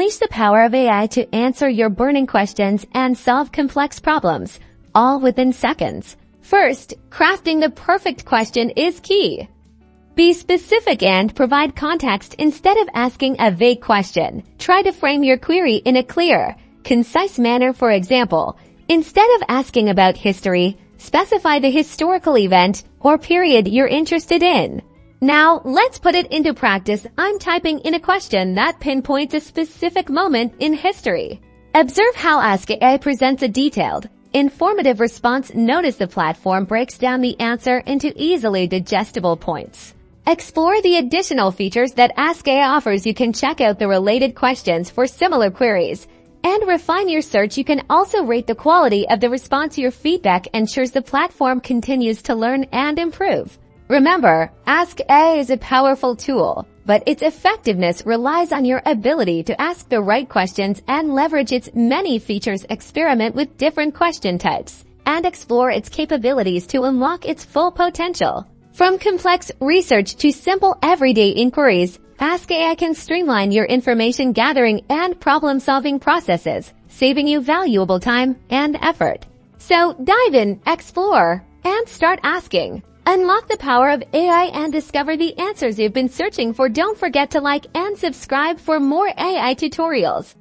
Unleash the power of AI to answer your burning questions and solve complex problems, all within seconds. First, crafting the perfect question is key. Be specific and provide context instead of asking a vague question. Try to frame your query in a clear, concise manner. For example, instead of asking about history, specify the historical event or period you're interested in. Now, let's put it into practice. I'm typing in a question that pinpoints a specific moment in history. Observe how Ask AI presents a detailed, informative response. Notice the platform breaks down the answer into easily digestible points. Explore the additional features that Ask AI offers. You can check out the related questions for similar queries and refine your search. You can also rate the quality of the response. Your feedback ensures the platform continues to learn and improve. Remember, Ask AI is a powerful tool, but its effectiveness relies on your ability to ask the right questions and leverage its many features. Experiment with different question types and explore its capabilities to unlock its full potential. From complex research to simple everyday inquiries, Ask AI can streamline your information gathering and problem-solving processes, saving you valuable time and effort. So dive in, explore, and start asking. Unlock the power of AI and discover the answers you've been searching for. Don't forget to like and subscribe for more AI tutorials.